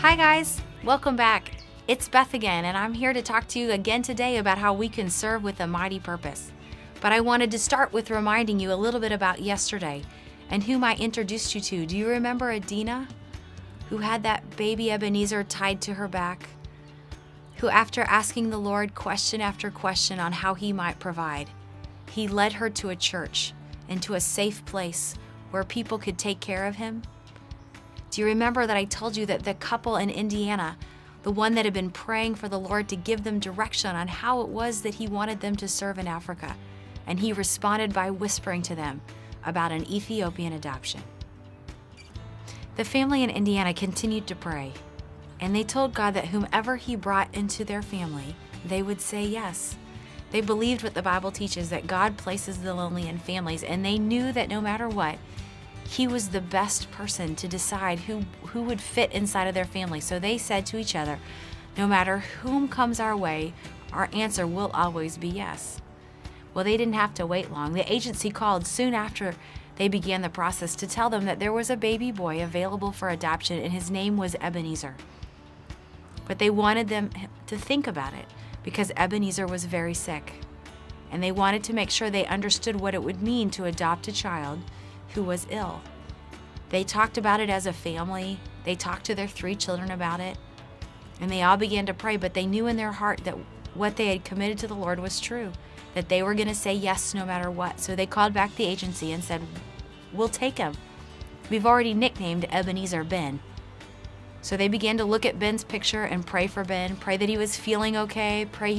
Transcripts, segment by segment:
Hi guys, welcome back. It's Beth again, and I'm here to talk to you again today about how we can serve with a mighty purpose. But I wanted to start with reminding you a little bit about yesterday and whom I introduced you to. Do you remember Adina, who had that baby Ebenezer tied to her back? Who, after asking the Lord question after question on how he might provide, he led her to a church and to a safe place where people could take care of him? Do you remember that I told you that the couple in Indiana, the one that had been praying for the Lord to give them direction on how it was that he wanted them to serve in Africa, and he responded by whispering to them about an Ethiopian adoption? The family in Indiana continued to pray, and they told God that whomever he brought into their family, they would say yes. They believed what the Bible teaches, that God places the lonely in families, and they knew that no matter what, he was the best person to decide who would fit inside of their family. So they said to each other, no matter whom comes our way, our answer will always be yes. Well, they didn't have to wait long. The agency called soon after they began the process to tell them that there was a baby boy available for adoption, and his name was Ebenezer. But they wanted them to think about it because Ebenezer was very sick, and they wanted to make sure they understood what it would mean to adopt a child who was ill. They talked about it as a family. They talked to their 3 children about it, and they all began to pray, but they knew in their heart that what they had committed to the Lord was true, that they were going to say yes no matter what. So they called back the agency and said, we'll take him. We've already nicknamed Ebenezer Ben. So they began to look at Ben's picture and pray for Ben, pray that he was feeling okay, pray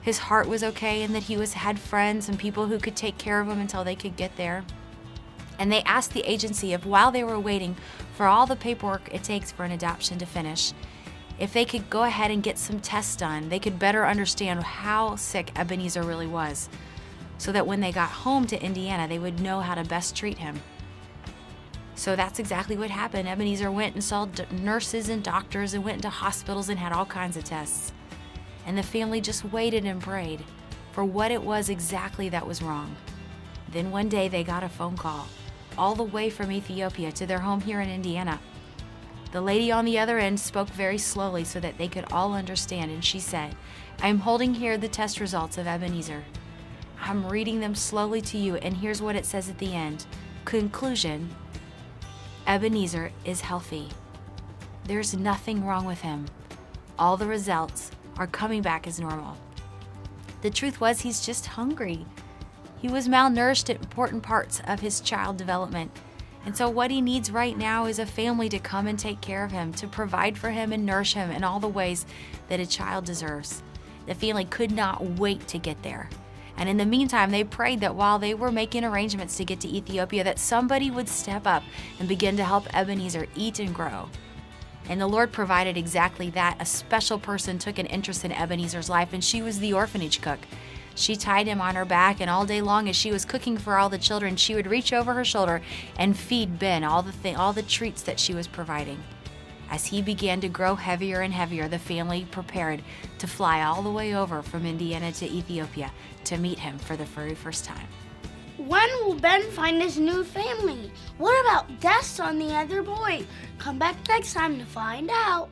his heart was okay, and that he had friends and people who could take care of him until they could get there. And they asked the agency if, while they were waiting for all the paperwork it takes for an adoption to finish, if they could go ahead and get some tests done, they could better understand how sick Ebenezer really was, so that when they got home to Indiana, they would know how to best treat him. So that's exactly what happened. Ebenezer went and saw nurses and doctors and went into hospitals and had all kinds of tests. And the family just waited and prayed for what it was exactly that was wrong. Then one day they got a phone call all the way from Ethiopia to their home here in Indiana. The lady on the other end spoke very slowly so that they could all understand, and she said, I'm holding here the test results of Ebenezer. I'm reading them slowly to you, and here's what it says at the end. Conclusion: Ebenezer is healthy. There's nothing wrong with him. All the results are coming back as normal. The truth was, he's just hungry. He was malnourished at important parts of his child development. And so what he needs right now is a family to come and take care of him, to provide for him and nourish him in all the ways that a child deserves. The family could not wait to get there. And in the meantime, they prayed that while they were making arrangements to get to Ethiopia, that somebody would step up and begin to help Ebenezer eat and grow. And the Lord provided exactly that. A special person took an interest in Ebenezer's life, and she was the orphanage cook. She tied him on her back, and all day long as she was cooking for all the children, she would reach over her shoulder and feed Ben all the treats that she was providing. As he began to grow heavier and heavier, the family prepared to fly all the way over from Indiana to Ethiopia to meet him for the very first time. When will Ben find his new family? What about Des on the other boy? Come back next time to find out.